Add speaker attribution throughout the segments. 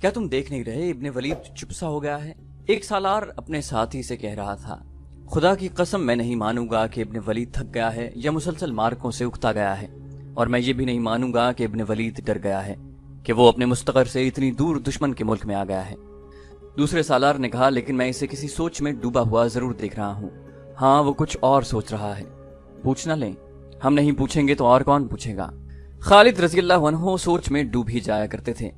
Speaker 1: کیا تم دیکھ نہیں رہے ابن ولید چپ سا ہو گیا ہے؟ ایک سالار اپنے ساتھی سے کہہ رہا تھا، خدا کی قسم میں نہیں مانوں گا کہ ابن ولید تھک گیا ہے یا مسلسل مارکوں سے اکتا گیا ہے، اور میں یہ بھی نہیں مانوں گا کہ ابن ولید ڈر گیا ہے کہ وہ اپنے مستقر سے اتنی دور دشمن کے ملک میں آ گیا ہے۔ دوسرے سالار نے کہا، لیکن میں اسے کسی سوچ میں ڈوبا ہوا ضرور دیکھ رہا ہوں۔ ہاں، وہ کچھ اور سوچ رہا ہے۔ پوچھ نہ لیں، ہم نہیں پوچھیں گے تو اور کون پوچھے گا؟ خالد رضی اللہ عنہ سوچ میں ڈوب ہی جایا کرتے تھے۔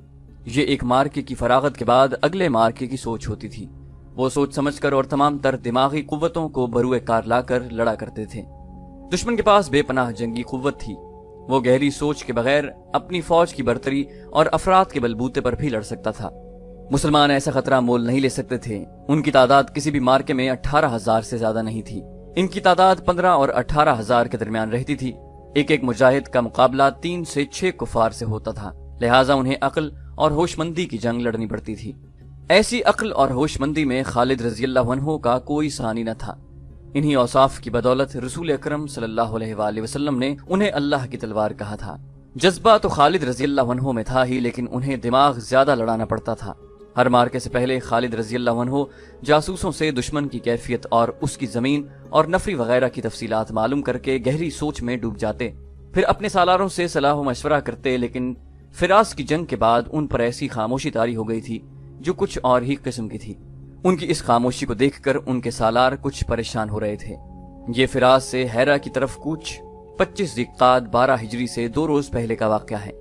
Speaker 1: یہ ایک مارکے کی فراغت کے بعد اگلے مارکے کی سوچ ہوتی تھی۔ وہ سوچ سمجھ کر اور تمام تر دماغی قوتوں کو بروئے کار لا کر لڑا کرتے تھے۔ دشمن کے پاس بے پناہ جنگی قوت تھی۔ وہ گہری سوچ کے بغیر اپنی فوج کی برتری اور افراد کے بلبوتے پر بھی لڑ سکتا تھا۔ مسلمان ایسا خطرہ مول نہیں لے سکتے تھے۔ ان کی تعداد کسی بھی مارکے میں 18,000 سے زیادہ نہیں تھی۔ ان کی تعداد 15 اور 18,000 کے درمیان رہتی تھی۔ ایک ایک مجاہد کا مقابلہ 3 سے 6 کفار سے ہوتا تھا، لہٰذا انہیں عقل اور ہوش مندی کی جنگ لڑنی پڑتی تھی۔ ایسی عقل اور ہوش مندی میں خالد رضی اللہ عنہ کا کوئی ثانی نہ تھا۔ انہی اوصاف کی بدولت رسول اکرم صلی اللہ علیہ وآلہ وسلم نے انہیں اللہ کی تلوار کہا تھا۔ جذبہ تو خالد رضی اللہ عنہ میں تھا ہی، لیکن انہیں دماغ زیادہ لڑانا پڑتا تھا۔ ہر مارکے سے پہلے خالد رضی اللہ عنہ جاسوسوں سے دشمن کی کیفیت اور اس کی زمین اور نفری وغیرہ کی تفصیلات معلوم کر کے گہری سوچ میں ڈوب جاتے، پھر اپنے سالاروں سے صلاح و مشورہ کرتے، لیکن فراس کی جنگ کے بعد ان پر ایسی خاموشی طاری ہو گئی تھی جو کچھ اور ہی قسم کی تھی۔ ان کی اس خاموشی کو دیکھ کر ان کے سالار کچھ پریشان ہو رہے تھے۔ یہ فراس سے ہیرا کی طرف کوچ 25 ذی-القعدہ 12 ہجری سے 2 روز پہلے کا واقعہ ہے۔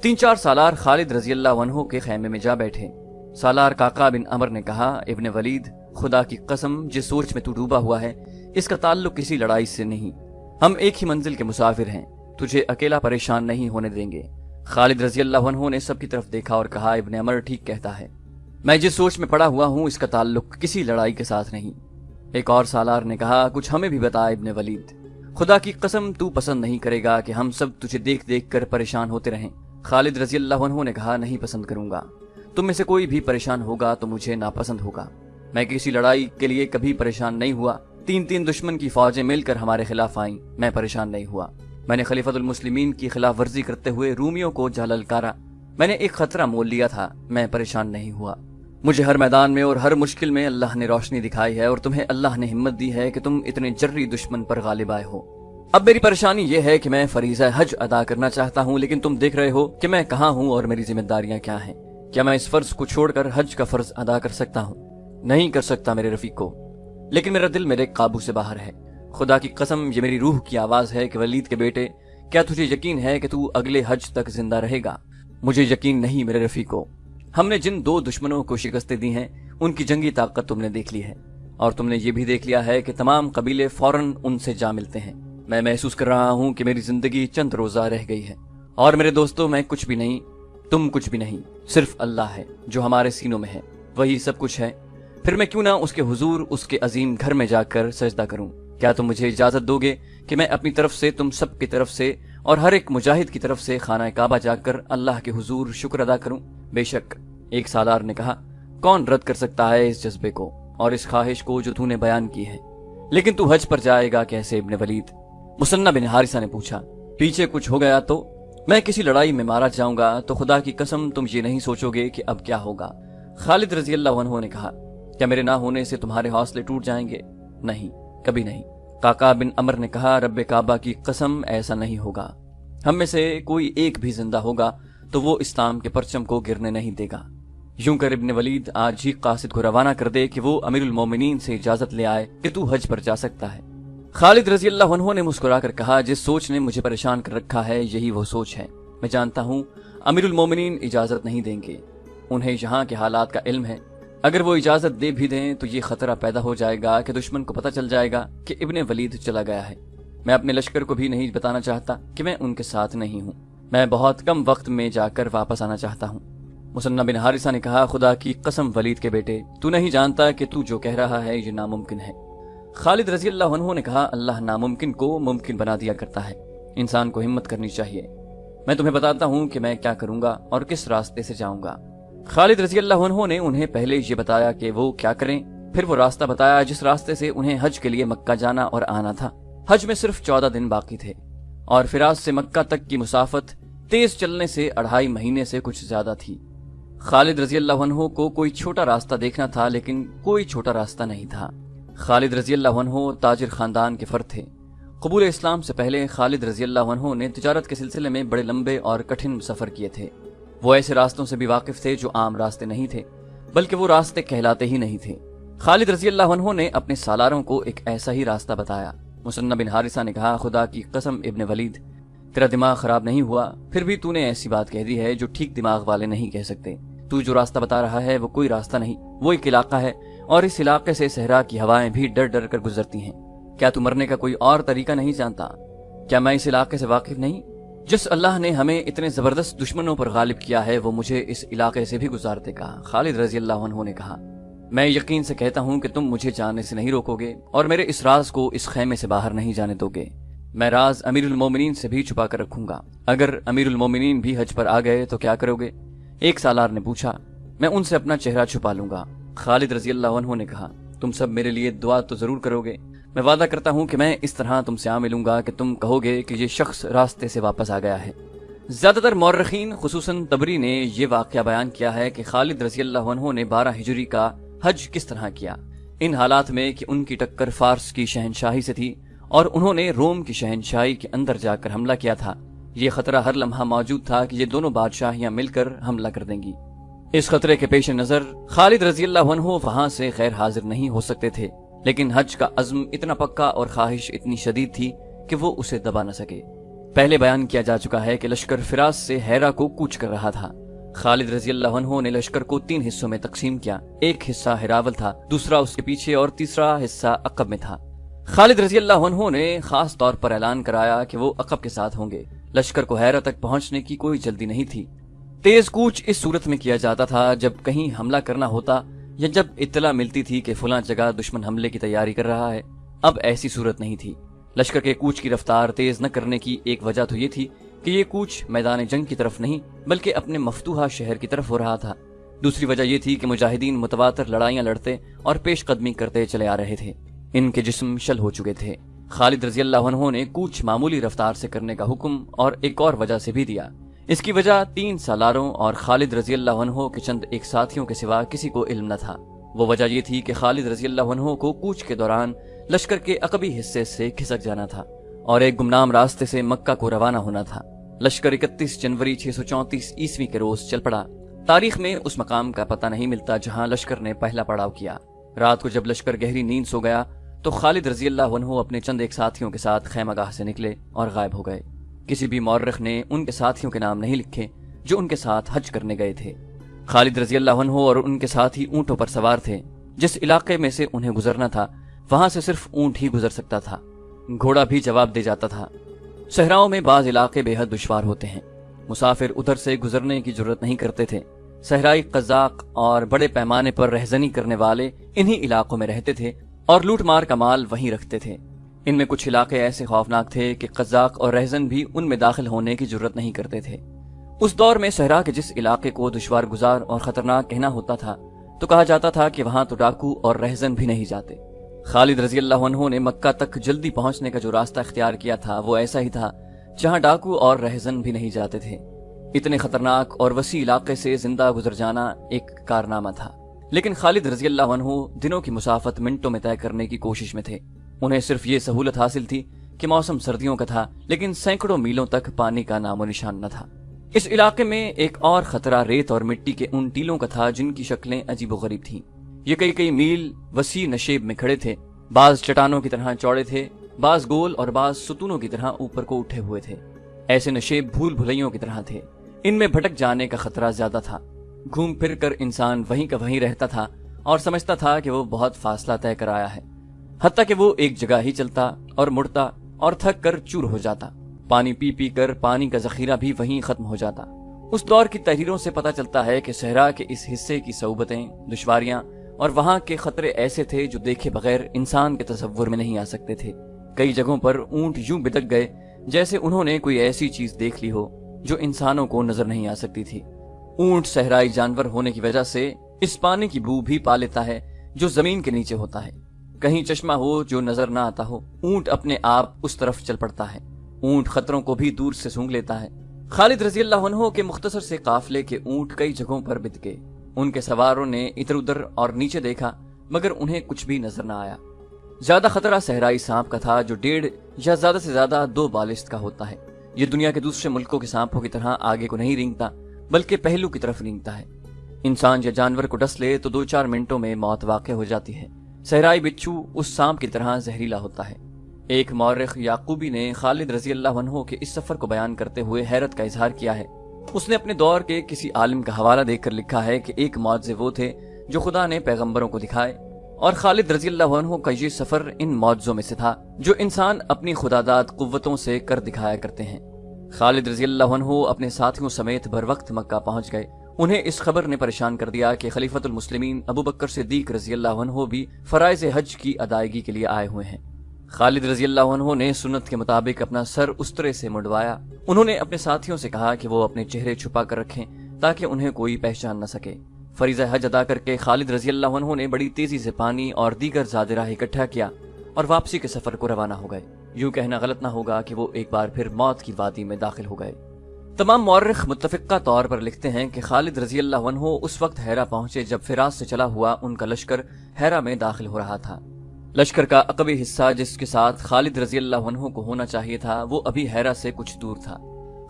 Speaker 1: 3-4 سالار خالد رضی اللہ عنہ کے خیمے میں جا بیٹھے۔ سالار قعقاع بن عمر نے کہا، ابن ولید، خدا کی قسم جس سوچ میں تو ڈوبا ہوا ہے اس کا تعلق کسی لڑائی سے نہیں۔ ہم ایک ہی منزل کے مسافر ہیں، تجھے اکیلا پریشان نہیں ہونے دیں گے۔ خالد رضی اللہ عنہ نے سب کی طرف دیکھا اور کہا، ابن عمر ٹھیک کہتا ہے، میں جس سوچ میں پڑا ہوا ہوں اس کا تعلق کسی لڑائی کے ساتھ نہیں۔ ایک اور سالار نے کہا، کچھ ہمیں بھی بتا ابن ولید، خدا کی قسم تو پسند نہیں کرے گا کہ ہم سب تجھے دیکھ دیکھ کر پریشان ہوتے رہیں۔ خالد رضی اللہ عنہ نے کہا، نہیں پسند کروں گا۔ تم میں سے کوئی بھی پریشان ہوگا تو مجھے ناپسند ہوگا۔ میں کسی لڑائی کے لیے کبھی پریشان نہیں ہوا۔ 3 دشمن کی فوجیں مل کر ہمارے خلاف آئیں، میں پریشان نہیں ہوا۔ میں نے خلیفۃ المسلمین کی خلاف ورزی کرتے ہوئے رومیوں کو جا للکارا۔ میں نے ایک خطرہ مول لیا تھا، میں پریشان نہیں ہوا۔ مجھے ہر میدان میں اور ہر مشکل میں اللہ نے روشنی دکھائی ہے، اور تمہیں اللہ نے ہمت دی ہے کہ تم اتنے جری دشمن پر غالب آئے ہو۔ اب میری پریشانی یہ ہے کہ میں فریضہ حج ادا کرنا چاہتا ہوں، لیکن تم دیکھ رہے ہو کہ میں کہاں ہوں اور میری ذمہ داریاں کیا ہیں۔ کیا میں اس فرض کو چھوڑ کر حج کا فرض ادا کر سکتا ہوں؟ نہیں کر سکتا میرے رفیقو، لیکن میرا دل میرے قابو سے باہر ہے۔ خدا کی قسم یہ میری روح کی آواز ہے کہ ولید کے بیٹے، کیا تجھے یقین ہے کہ تو اگلے حج تک زندہ رہے گا؟ مجھے یقین نہیں میرے رفیقو۔ ہم نے جن 2 دشمنوں کو شکستیں دی ہیں ان کی جنگی طاقت تم نے دیکھ لی ہے، اور تم نے یہ بھی دیکھ لیا ہے کہ تمام قبیلے فوراً ان سے جا ملتے ہیں۔ میں محسوس کر رہا ہوں کہ میری زندگی چند روزہ رہ گئی ہے، اور میرے دوستو میں کچھ بھی نہیں، تم کچھ بھی نہیں، صرف اللہ ہے جو ہمارے سینوں میں ہے، وہی سب کچھ ہے۔ پھر میں کیوں نہ اس کے حضور اس کے عظیم گھر میں جا کر سجدہ کروں؟ کیا تم مجھے اجازت دو گے کہ میں اپنی طرف سے، تم سب کی طرف سے اور ہر ایک مجاہد کی طرف سے خانہ کعبہ جا کر اللہ کے حضور شکر ادا کروں؟ بے شک، ایک سالار نے کہا، کون رد کر سکتا ہے اس جذبے کو اور اس خواہش کو جو تو نے بیان کی ہے؟ لیکن تو حج پر جائے گا کیسے ابن ولید؟ مثنى بن حارثہ نے پوچھا۔ پیچھے کچھ ہو گیا تو میں کسی لڑائی میں مارا جاؤں گا تو خدا کی قسم تم یہ نہیں سوچو گے کہ اب کیا ہوگا۔ خالد رضی اللہ عنہ نے کہا، کیا میرے نہ ہونے سے تمہارے حوصلے ٹوٹ جائیں گے؟ نہیں، کبھی نہیں۔ قعقاع بن عمر نے کہا، رب کعبہ کی قسم ایسا نہیں ہوگا۔ ہم میں سے کوئی ایک بھی زندہ ہوگا تو وہ اسلام کے پرچم کو گرنے نہیں دے گا۔ یوں کر ابن ولید آج ہی قاصد کو روانہ کر دے کہ وہ امیر المومنین سے اجازت لے آئے کہ تو حج پر جا سکتا ہے۔ خالد رضی اللہ عنہ نے مسکرا کر کہا، جس سوچ نے مجھے پریشان کر رکھا ہے یہی وہ سوچ ہے۔ میں جانتا ہوں امیر المومنین اجازت نہیں دیں گے، انہیں یہاں کے حالات کا علم ہے۔ اگر وہ اجازت دے بھی دیں تو یہ خطرہ پیدا ہو جائے گا کہ دشمن کو پتہ چل جائے گا کہ ابن ولید چلا گیا ہے۔ میں اپنے لشکر کو بھی نہیں بتانا چاہتا کہ میں ان کے ساتھ نہیں ہوں۔ میں بہت کم وقت میں جا کر واپس آنا چاہتا ہوں۔ مثنى بن حارثہ نے کہا، خدا کی قسم ولید کے بیٹے، تو نہیں جانتا کہ تو جو کہہ رہا ہے یہ ناممکن ہے۔ خالد رضی اللہ عنہ نے کہا، اللہ ناممکن کو ممکن بنا دیا کرتا ہے، انسان کو ہمت کرنی چاہیے۔ میں تمہیں بتاتا ہوں کہ میں کیا کروں گا اور کس راستے سے جاؤں گا۔ خالد رضی اللہ عنہ نے انہیں پہلے یہ بتایا کہ وہ کیا کریں، پھر وہ راستہ بتایا جس راستے سے انہیں حج کے لیے مکہ جانا اور آنا تھا۔ حج میں صرف 14 دن باقی تھے، اور فراس سے مکہ تک کی مسافت تیز چلنے سے 2.5 مہینے سے کچھ زیادہ تھی۔ خالد رضی اللہ عنہ کو کوئی چھوٹا راستہ دیکھنا تھا، لیکن کوئی چھوٹا راستہ نہیں تھا۔ خالد رضی اللہ عنہ تاجر خاندان کے فرد تھے۔ قبول اسلام سے پہلے خالد رضی اللہ عنہ نے تجارت کے سلسلے میں بڑے لمبے اور کٹھن سفر کیے تھے۔ وہ ایسے راستوں سے بھی واقف تھے جو عام راستے نہیں تھے، بلکہ وہ راستے کہلاتے ہی نہیں تھے۔ خالد رضی اللہ عنہ نے اپنے سالاروں کو ایک ایسا ہی راستہ بتایا۔ مثنى بن حارثہ نے کہا، خدا کی قسم ابن ولید، تیرا دماغ خراب نہیں ہوا، پھر بھی تو نے ایسی بات کہہ دی ہے جو ٹھیک دماغ والے نہیں کہہ سکتے۔ تو جو راستہ بتا رہا ہے وہ کوئی راستہ نہیں، وہ ایک علاقہ ہے، اور اس علاقے سے صحرا کی ہوائیں بھی ڈر ڈر کر گزرتی ہیں۔ کیا تو مرنے کا کوئی اور طریقہ نہیں جانتا؟ کیا میں اس علاقے سے واقف نہیں؟ جس اللہ نے ہمیں اتنے زبردست دشمنوں پر غالب کیا ہے وہ مجھے اس علاقے سے بھی گزارتے کہا۔ خالد رضی اللہ عنہ نے کہا، میں یقین سے کہتا ہوں کہ تم مجھے جانے سے نہیں روکو گے اور میرے اس راز کو اس خیمے سے باہر نہیں جانے دو گے۔ میں راز امیر المومنین سے بھی چھپا کر رکھوں گا۔ اگر امیر المومنین بھی حج پر آ گئے تو کیا کرو گے؟ ایک سالار نے پوچھا۔ میں ان سے اپنا چہرہ چھپا لوں گا۔ خالد رضی اللہ عنہ نے کہا، تم سب میرے لیے دعا تو ضرور کرو گے۔ میں وعدہ کرتا ہوں کہ میں اس طرح تم سے آ ملوں گا کہ تم کہو گے کہ یہ شخص راستے سے واپس آ گیا ہے۔ زیادہ تر مورخین خصوصاً طبری نے یہ واقعہ بیان کیا ہے کہ خالد رضی اللہ عنہ نے 12 ہجری کا حج کس طرح کیا، ان حالات میں کہ ان کی ٹکر فارس کی شہنشاہی سے تھی اور انہوں نے روم کی شہنشاہی کے اندر جا کر حملہ کیا تھا۔ یہ خطرہ ہر لمحہ موجود تھا کہ یہ دونوں بادشاہیاں مل کر حملہ کر دیں گی۔ اس خطرے کے پیش نظر خالد رضی اللہ عنہ وہاں سے غیر حاضر نہیں ہو سکتے تھے، لیکن حج کا عزم اتنا پکا اور خواہش اتنی شدید تھی کہ وہ اسے دبا نہ سکے۔ پہلے بیان کیا جا چکا ہے کہ لشکر فراس سے ہیرا کو کوچ کر رہا تھا۔ خالد رضی اللہ عنہ نے لشکر کو 3 حصوں میں تقسیم کیا۔ ایک حصہ ہراول تھا، دوسرا اس کے پیچھے اور تیسرا حصہ عقب میں تھا۔ خالد رضی اللہ عنہ نے خاص طور پر اعلان کرایا کہ وہ عقب کے ساتھ ہوں گے۔ لشکر کو ہیرا تک پہنچنے کی کوئی جلدی نہیں تھی۔ تیز کوچ اس صورت میں کیا جاتا تھا جب کہیں حملہ کرنا ہوتا یا جب اطلاع ملتی تھی کہ فلاں جگہ دشمن حملے کی تیاری کر رہا ہے۔ اب ایسی صورت نہیں تھی۔ لشکر کے کوچ کی رفتار تیز نہ کرنے کی ایک وجہ تو یہ تھی کہ یہ کوچ میدان جنگ کی طرف نہیں بلکہ اپنے مفتوحہ شہر کی طرف ہو رہا تھا۔ دوسری وجہ یہ تھی کہ مجاہدین متواتر لڑائیاں لڑتے اور پیش قدمی کرتے چلے آ رہے تھے۔ ان کے جسم شل ہو چکے تھے۔ خالد رضی اللہ عنہ نے کوچ معمولی رفتار سے کرنے کا حکم اور ایک اور وجہ سے بھی دیا۔ اس کی وجہ 3 سالاروں اور خالد رضی اللہ عنہ کے چند ایک ساتھیوں کے سوا کسی کو علم نہ تھا۔ وہ وجہ یہ تھی کہ خالد رضی اللہ عنہ کو کوچ کے دوران لشکر کے عقبی حصے سے کھسک جانا تھا اور ایک گمنام راستے سے مکہ کو روانہ ہونا تھا۔ لشکر 31 جنوری 634 عیسوی کے روز چل پڑا۔ تاریخ میں اس مقام کا پتہ نہیں ملتا جہاں لشکر نے پہلا پڑاؤ کیا۔ رات کو جب لشکر گہری نیند سو گیا تو خالد رضی اللہ عنہ اپنے چند ایک ساتھیوں کے ساتھ خیمہ گاہ سے نکلے اور غائب ہو گئے۔ کسی بھی مورخ نے ان کے ساتھیوں کے نام نہیں لکھے جو ان کے ساتھ حج کرنے گئے تھے۔ خالد رضی اللہ عنہ اور ان کے ساتھی اونٹوں پر سوار تھے۔ جس علاقے میں سے انہیں گزرنا تھا وہاں سے صرف اونٹ ہی گزر سکتا تھا، گھوڑا بھی جواب دے جاتا تھا۔ صحراؤں میں بعض علاقے بے حد دشوار ہوتے ہیں، مسافر ادھر سے گزرنے کی جرت نہیں کرتے تھے۔ صحرائی قزاق اور بڑے پیمانے پر رہزنی کرنے والے انہی علاقوں میں رہتے تھے اور لوٹ مار کا مال وہیں رکھتے تھے۔ ان میں کچھ علاقے ایسے خوفناک تھے کہ قزاق اور رہزن بھی ان میں داخل ہونے کی جرت نہیں کرتے تھے۔ اس دور میں صحرا کے جس علاقے کو دشوار گزار اور خطرناک کہنا ہوتا تھا تو کہا جاتا تھا کہ وہاں تو ڈاکو اور رہزن بھی نہیں جاتے۔ خالد رضی اللہ عنہ نے مکہ تک جلدی پہنچنے کا جو راستہ اختیار کیا تھا وہ ایسا ہی تھا جہاں ڈاکو اور رہزن بھی نہیں جاتے تھے۔ اتنے خطرناک اور وسیع علاقے سے زندہ گزر جانا ایک کارنامہ تھا، لیکن خالد رضی اللہ عنہ دنوں کی مسافت منٹوں میں طے کرنے کی کوشش میں تھے۔ انہیں صرف یہ سہولت حاصل تھی کہ موسم سردیوں کا تھا، لیکن سینکڑوں میلوں تک پانی کا نام و نشان نہ تھا۔ اس علاقے میں ایک اور خطرہ ریت اور مٹی کے ان ٹیلوں کا تھا جن کی شکلیں عجیب و غریب تھیں۔ یہ کئی میل وسیع نشیب میں کھڑے تھے، بعض چٹانوں کی طرح چوڑے تھے، بعض گول اور بعض ستونوں کی طرح اوپر کو اٹھے ہوئے تھے۔ ایسے نشیب بھول بھلیوں کی طرح تھے، ان میں بھٹک جانے کا خطرہ زیادہ تھا۔ گھوم پھر کر انسان وہیں کا وہیں رہتا تھا اور سمجھتا تھا کہ وہ بہت فاصلہ طے کر آیا ہے، حتیٰ کہ وہ ایک جگہ ہی چلتا اور مڑتا اور تھک کر چور ہو جاتا۔ پانی پی پی کر پانی کا ذخیرہ بھی وہیں ختم ہو جاتا۔ اس دور کی تحریروں سے پتہ چلتا ہے کہ صحرا کے اس حصے کی صعوبتیں، دشواریاں اور وہاں کے خطرے ایسے تھے جو دیکھے بغیر انسان کے تصور میں نہیں آ سکتے تھے۔ کئی جگہوں پر اونٹ یوں بتک گئے جیسے انہوں نے کوئی ایسی چیز دیکھ لی ہو جو انسانوں کو نظر نہیں آ سکتی تھی۔ اونٹ صحرائی جانور ہونے کی وجہ سے اس پانی کی بو بھی پا لیتا ہے جو زمین کے نیچے ہوتا ہے۔ کہیں چشمہ ہو جو نظر نہ آتا ہو، اونٹ اپنے آپ اس طرف چل پڑتا ہے۔ اونٹ خطروں کو بھی دور سے سونگھ لیتا ہے۔ خالد رضی اللہ عنہ کے مختصر سے قافلے کے اونٹ کئی جگہوں پر بت گئے۔ ان کے سواروں نے ادھر ادھر اور نیچے دیکھا مگر انہیں کچھ بھی نظر نہ آیا۔ زیادہ خطرہ صحرائی سانپ کا تھا جو 1.5 یا زیادہ سے زیادہ 2 بالشت کا ہوتا ہے۔ یہ دنیا کے دوسرے ملکوں کے سانپوں کی طرح آگے کو نہیں رینگتا بلکہ پہلو کی طرف رینگتا ہے۔ انسان یا جانور کو ڈس لے تو 2-4 منٹوں میں موت واقع ہو جاتی ہے۔ صحرائی بچھو اس سانپ کی طرح زہریلا ہوتا ہے۔ ایک مورخ یعقوبی نے خالد رضی اللہ عنہ کے اس سفر کو بیان کرتے ہوئے حیرت کا اظہار کیا ہے۔ اس نے اپنے دور کے کسی عالم کا حوالہ دیکھ کر لکھا ہے کہ ایک معجزے وہ تھے جو خدا نے پیغمبروں کو دکھائے، اور خالد رضی اللہ عنہ کا یہ سفر ان معجزوں میں سے تھا جو انسان اپنی خداداد قوتوں سے کر دکھایا کرتے ہیں۔ خالد رضی اللہ عنہ اپنے ساتھیوں سمیت بر وقت مکہ پہنچ گئے۔ انہیں اس خبر نے پریشان کر دیا کہ خلیفۃ المسلمین ابو بکر صدیق رضی اللہ عنہ بھی فرائض حج کی ادائیگی کے لیے آئے ہوئے ہیں۔ خالد رضی اللہ عنہ نے سنت کے مطابق اپنا سر استرے سے منڈوایا۔ انہوں نے اپنے ساتھیوں سے کہا کہ وہ اپنے چہرے چھپا کر رکھیں تاکہ انہیں کوئی پہچان نہ سکے۔ فریضہ حج ادا کر کے خالد رضی اللہ عنہ نے بڑی تیزی سے پانی اور دیگر زاد راہ اکٹھا کیا اور واپسی کے سفر کو روانہ ہو گئے۔ یوں کہنا غلط نہ ہوگا کہ وہ ایک بار پھر موت کی وادی میں داخل ہو گئے۔ تمام مورخ متفقہ طور پر لکھتے ہیں کہ خالد رضی اللہ عنہ اس وقت ہیرا پہنچے جب فراز سے چلا ہوا ان کا لشکر ہیرا میں داخل ہو رہا تھا۔ لشکر کا عقبی حصہ جس کے ساتھ خالد رضی اللہ عنہ کو ہونا چاہیے تھا وہ ابھی ہیرا سے کچھ دور تھا۔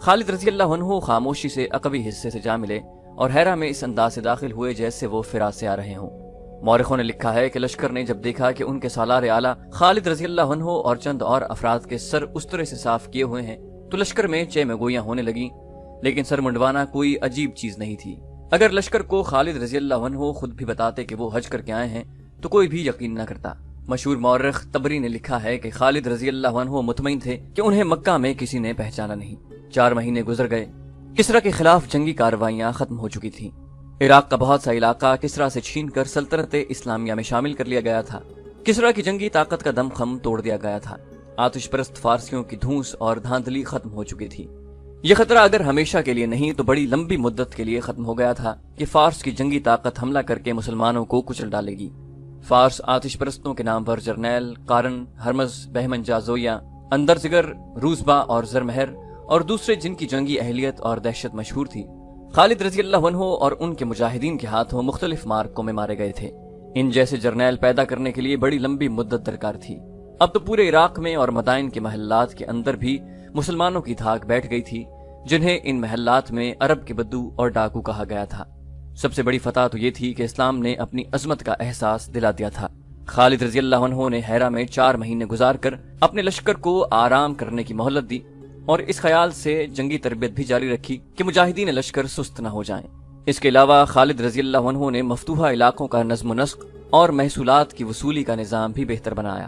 Speaker 1: خالد رضی اللہ عنہ خاموشی سے عقبی حصے سے جا ملے اور ہیرا میں اس انداز سے داخل ہوئے جیسے وہ فراز سے آ رہے ہوں۔ مورخوں نے لکھا ہے کہ لشکر نے جب دیکھا کہ ان کے سالار اعلیٰ خالد رضی اللہ عنہ اور چند اور افراد کے سر استرے سے صاف کیے ہوئے ہیں تو لشکر میں چہ میں گویاں ہونے لگیں، لیکن سر منڈوانا کوئی عجیب چیز نہیں تھی۔ اگر لشکر کو خالد رضی اللہ عنہ خود بھی بتاتے کہ وہ حج کر کے آئے ہیں تو کوئی بھی یقین نہ کرتا۔ مشہور مورخ طبری نے لکھا ہے کہ خالد رضی اللہ عنہ مطمئن تھے کہ انہیں مکہ میں کسی نے پہچانا نہیں۔ 4 مہینے گزر گئے۔ کسرا کے خلاف جنگی کارروائیاں ختم ہو چکی تھیں۔ عراق کا بہت سا علاقہ کسرا سے چھین کر سلطنت اسلامیہ میں شامل کر لیا گیا تھا۔ کسرا کی جنگی طاقت کا دم خم توڑ دیا گیا تھا۔ آتش پرست فارسیوں کی دھونس اور دھاندلی ختم ہو چکی تھی۔ یہ خطرہ اگر ہمیشہ کے لیے نہیں تو بڑی لمبی مدت کے لیے ختم ہو گیا تھا کہ فارس کی جنگی طاقت حملہ کر کے مسلمانوں کو کچل ڈالے گی۔ فارس آتش پرستوں کے نام پر جرنیل، قارن، ہرمز، بہمن جازویا، اندرزگر، روزبا اور زرمہر اور دوسرے جن کی جنگی اہلیت اور دہشت مشہور تھی، خالد رضی اللہ عنہ اور ان کے مجاہدین کے ہاتھوں مختلف مارکوں میں مارے گئے تھے۔ ان جیسے جرنیل پیدا کرنے کے لیے بڑی لمبی مدت درکار تھی۔ اب تو پورے عراق میں اور مدائن کے محلات کے اندر بھی مسلمانوں کی دھاک بیٹھ گئی تھی، جنہیں ان محلات میں عرب کے بدو اور ڈاکو کہا گیا تھا۔ سب سے بڑی فتح تو یہ تھی کہ اسلام نے اپنی عظمت کا احساس دلا دیا تھا۔ خالد رضی اللہ عنہ نے ہیرا میں 4 مہینے گزار کر اپنے لشکر کو آرام کرنے کی مہلت دی اور اس خیال سے جنگی تربیت بھی جاری رکھی کہ مجاہدین لشکر سست نہ ہو جائیں۔ اس کے علاوہ خالد رضی اللہ عنہ نے مفتوحہ علاقوں کا نظم و نسق اور محصولات کی وصولی کا نظام بھی بہتر بنایا۔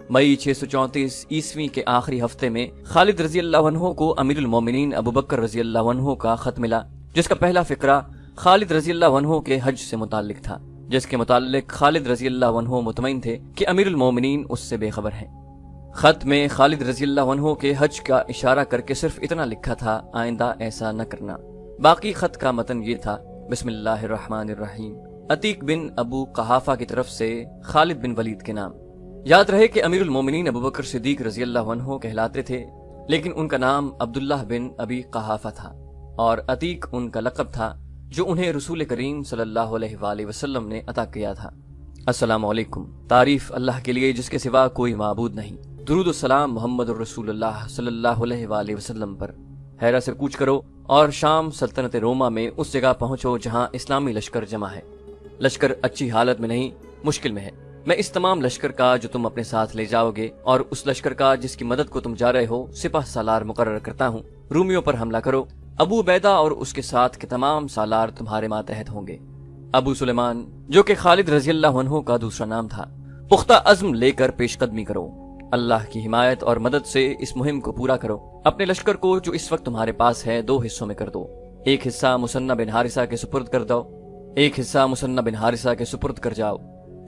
Speaker 1: مئی 634 عیسوی کے آخری ہفتے میں خالد رضی اللہ عنہ کو امیر المومنین ابو بکر رضی اللہ عنہ کا خط ملا، جس کا پہلا فقرہ خالد رضی اللہ عنہ کے حج سے متعلق تھا، جس کے متعلق خالد رضی اللہ عنہ مطمئن تھے کہ امیر المومنین اس سے بے خبر ہیں۔ خط میں خالد رضی اللہ عنہ کے حج کا اشارہ کر کے صرف اتنا لکھا تھا، آئندہ ایسا نہ کرنا۔ باقی خط کا متن یہ تھا: بسم اللہ الرحمن الرحیم، عتیق بن ابو قحافہ کی طرف سے خالد بن ولید کے نام۔ یاد رہے کہ امیر المومنین ابو بکر صدیق رضی اللہ عنہ کہلاتے تھے، لیکن ان کا نام عبداللہ بن ابی قحافہ تھا اور عتیق ان کا لقب تھا جو انہیں رسول کریم صلی اللہ علیہ وآلہ وسلم نے عطا کیا تھا۔ السلام علیکم۔ تعریف اللہ کے لیے جس کے سوا کوئی معبود نہیں، درود و سلام محمد الرسول اللہ صلی اللہ علیہ وآلہ وسلم پر۔ ہیرا سے کوچ کرو اور شام سلطنت روما میں اس جگہ پہنچو جہاں اسلامی لشکر جمع ہے۔ لشکر اچھی حالت میں نہیں، مشکل میں ہے۔ میں اس تمام لشکر کا جو تم اپنے ساتھ لے جاؤ گے اور اس لشکر کا جس کی مدد کو تم جا رہے ہو سپہ سالار مقرر کرتا ہوں۔ رومیوں پر حملہ کرو۔ ابو عبیدہ اور اس کے ساتھ کے تمام سالار تمہارے ماتحت ہوں گے۔ ابو سلیمان، جو کہ خالد رضی اللہ عنہ کا دوسرا نام تھا، پختہ عزم لے کر پیش قدمی کرو۔ اللہ کی حمایت اور مدد سے اس مہم کو پورا کرو۔ اپنے لشکر کو جو اس وقت تمہارے پاس ہے 2 حصوں میں کر دو۔ ایک حصہ مثنہ بن حارثہ کے سپرد کر دو، ایک حصہ مثنہ بن حارثہ کے سپرد کر جاؤ۔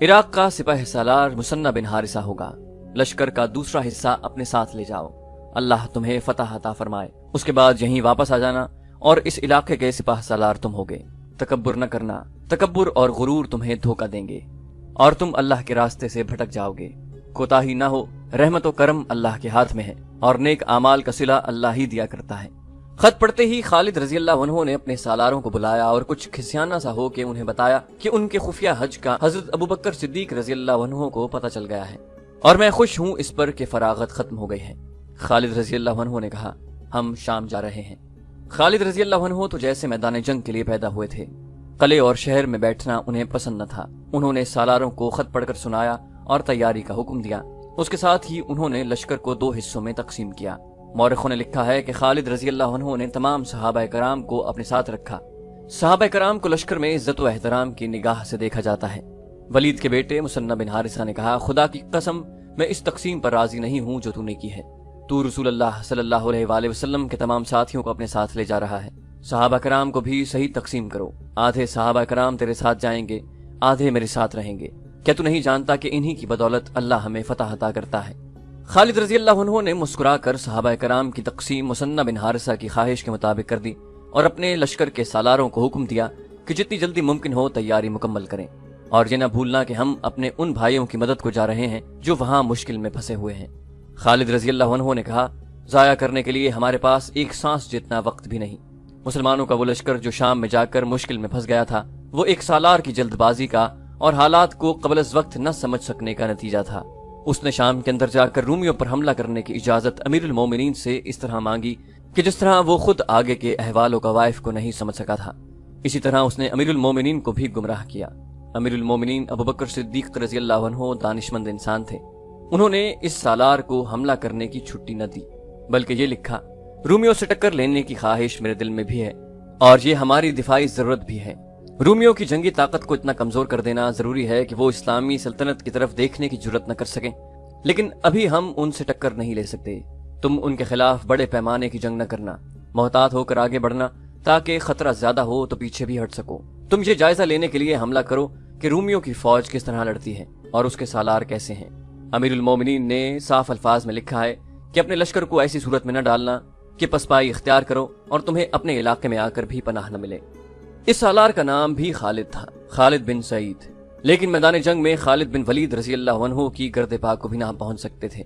Speaker 1: عراق کا سپہ سالار مثنہ بن حارثہ ہوگا۔ لشکر کا دوسرا حصہ اپنے ساتھ لے جاؤ۔ اللہ تمہیں فتح عطا فرمائے۔ اس کے بعد یہیں واپس آ جانا اور اس علاقے کے سپہ سالار تم ہوگے۔ تکبر نہ کرنا، تکبر اور غرور تمہیں دھوکہ دیں گے اور تم اللہ کے راستے سے بھٹک جاؤ گے۔ کوتاہی نہ ہو، رحمت و کرم اللہ کے ہاتھ میں ہے اور نیک اعمال کا صلہ اللہ ہی دیا کرتا ہے۔ خط پڑھتے ہی خالد رضی اللہ عنہ نے اپنے سالاروں کو بلایا اور کچھ کھسیانہ سا ہو کے انہیں بتایا کہ ان کے خفیہ حج کا حضرت ابوبکر صدیق رضی اللہ عنہ کو پتہ چل گیا ہے اور میں خوش ہوں اس پر کہ فراغت ختم ہو گئی ہے۔ خالد رضی اللہ عنہ نے کہا، ہم شام جا رہے ہیں۔ خالد رضی اللہ عنہ تو جیسے میدان جنگ کے لیے پیدا ہوئے تھے، قلعے اور شہر میں بیٹھنا انہیں پسند نہ تھا۔ انہوں نے سالاروں کو خط پڑھ کر سنایا اور تیاری کا حکم دیا۔ اس کے ساتھ ہی انہوں نے لشکر کو 2 حصوں میں تقسیم کیا۔ مورخوں نے لکھا ہے کہ خالد رضی اللہ عنہ نے تمام صحابہ کرام کو اپنے ساتھ رکھا۔ صحابہ کرام کو لشکر میں عزت و احترام کی نگاہ سے دیکھا جاتا ہے۔ ولید کے بیٹے مثنى بن حارثہ نے کہا، خدا کی قسم میں اس تقسیم پر راضی نہیں ہوں جو تو نے کی ہے۔ تو رسول اللہ صلی اللہ علیہ وآلہ وسلم کے تمام ساتھیوں کو اپنے ساتھ لے جا رہا ہے۔ صحابہ کرام کو بھی صحیح تقسیم کرو، آدھے صحابہ کرام تیرے ساتھ جائیں گے، آدھے میرے ساتھ رہیں گے۔ کیا تو نہیں جانتا کہ انہی کی بدولت اللہ ہمیں فتح عطا کرتا ہے؟ خالد رضی اللہ عنہ نے مسکرا کر صحابہ کرام کی تقسیم مثنى بن حارثہ کی خواہش کے مطابق کر دی اور اپنے لشکر کے سالاروں کو حکم دیا کہ جتنی جلدی ممکن ہو تیاری مکمل کریں، اور یہ نہ بھولنا کہ ہم اپنے ان بھائیوں کی مدد کو جا رہے ہیں جو وہاں مشکل میں پھنسے ہوئے ہیں۔ خالد رضی اللہ عنہ نے کہا، ضائع کرنے کے لیے ہمارے پاس ایک سانس جتنا وقت بھی نہیں۔ مسلمانوں کا وہ لشکر جو شام میں جا کر مشکل میں پھنس گیا تھا، وہ ایک سالار کی جلد بازی کا اور حالات کو قبل از وقت نہ سمجھ سکنے کا نتیجہ تھا۔ اس نے شام کے اندر جا کر رومیوں پر حملہ کرنے کی اجازت امیر المومنین سے اس طرح مانگی کہ جس طرح وہ خود آگے کے احوال و قوائف کو نہیں سمجھ سکا تھا، اسی طرح اس نے امیر المومنین کو بھی گمراہ کیا۔ امیر المومنین ابوبکر صدیق رضی اللہ عنہ دانشمند انسان تھے۔ انہوں نے اس سالار کو حملہ کرنے کی چھٹی نہ دی، بلکہ یہ لکھا، رومیوں سے ٹکر لینے کی خواہش میرے دل میں بھی ہے اور یہ ہماری دفاعی ضرورت بھی ہے۔ رومیوں کی جنگی طاقت کو اتنا کمزور کر دینا ضروری ہے کہ وہ اسلامی سلطنت کی طرف دیکھنے کی جرت نہ کر سکیں، لیکن ابھی ہم ان سے ٹکر نہیں لے سکتے۔ تم ان کے خلاف بڑے پیمانے کی جنگ نہ کرنا، محتاط ہو کر آگے بڑھنا تاکہ خطرہ زیادہ ہو تو پیچھے بھی ہٹ سکو۔ تم یہ جائزہ لینے کے لیے حملہ کرو کہ رومیوں کی فوج کس طرح لڑتی ہے اور اس کے سالار کیسے ہیں۔ امیر المومنین نے صاف الفاظ میں لکھا ہے کہ اپنے لشکر کو ایسی صورت میں نہ ڈالنا کہ پسپائی اختیار کرو اور تمہیں اپنے علاقے میں آ کر بھی پناہ نہ ملے۔ اس سالار کا نام بھی خالد تھا، خالد بن سعید، لیکن میدان جنگ میں خالد بن ولید رضی اللہ عنہ کی گرد پا کو بھی نہ پہنچ سکتے تھے۔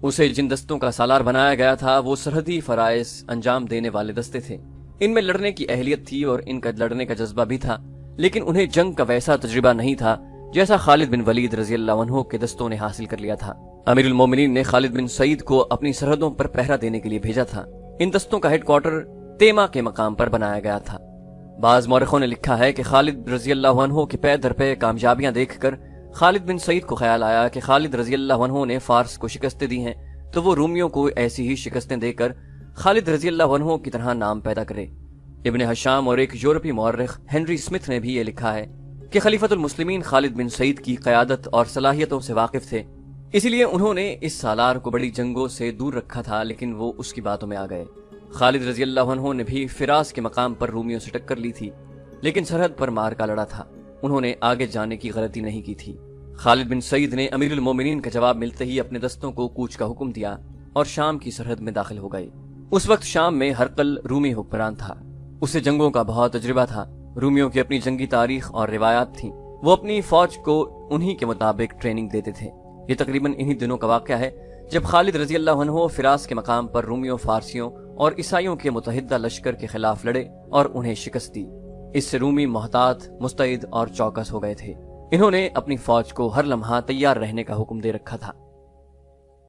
Speaker 1: اسے جن دستوں کا سالار بنایا گیا تھا وہ سرحدی فرائض انجام دینے والے دستے تھے۔ ان میں لڑنے کی اہلیت تھی اور ان کا لڑنے کا جذبہ بھی تھا، لیکن انہیں جنگ کا ویسا تجربہ نہیں تھا جیسا خالد بن ولید رضی اللہ عنہ کے دستوں نے حاصل کر لیا تھا۔ امیر المومنین نے خالد بن سعید کو اپنی سرحدوں پر پہرا دینے کے لیے بھیجا تھا۔ ان دستوں کا ہیڈ کوارٹر تیما کے مقام پر بنایا گیا تھا۔ بعض مورخوں نے لکھا ہے کہ خالد رضی اللہ عنہ کے پے در پے کامیابیاں دیکھ کر خالد بن سعید کو خیال آیا کہ خالد رضی اللہ عنہ نے فارس کو شکستیں دی ہیں تو وہ رومیوں کو ایسی ہی شکستیں دے کر خالد رضی اللہ عنہ کی طرح نام پیدا کرے۔ ابن حشام اور ایک یورپی مورخ ہنری اسمتھ نے بھی یہ لکھا ہے کہ خلیفۃ المسلمین خالد بن سعید کی قیادت اور صلاحیتوں سے واقف تھے، اسی لیے انہوں نے اس سالار کو بڑی جنگوں سے دور رکھا تھا، لیکن وہ اس کی باتوں میں آ گئے۔ خالد رضی اللہ عنہ نے بھی فراس کے مقام پر رومیوں سے ٹکر لی تھی، لیکن سرحد پر مار کا لڑا تھا۔ انہوں نے آگے جانے کی غلطی نہیں کی تھی۔ خالد بن سعید نے امیر المومنین کا جواب ملتے ہی اپنے دستوں کو کوچ کا حکم دیا اور شام کی سرحد میں داخل ہو گئے۔ اس وقت شام میں ہرقل رومی حکمران تھا۔ اسے جنگوں کا بہت تجربہ تھا۔ رومیوں کی اپنی جنگی تاریخ اور روایات تھیں۔ وہ اپنی فوج کو انہی کے مطابق ٹریننگ دیتے تھے۔ یہ تقریباً انہی دنوں کا واقعہ ہے جب خالد رضی اللہ عنہ فراس کے مقام پر رومیوں، فارسیوں اور عیسائیوں کے متحدہ لشکر کے خلاف لڑے اور انہیں شکست دی۔ اس سے رومی محتاط، مستعد اور چوکس ہو گئے تھے۔ انہوں نے اپنی فوج کو ہر لمحہ تیار رہنے کا حکم دے رکھا تھا۔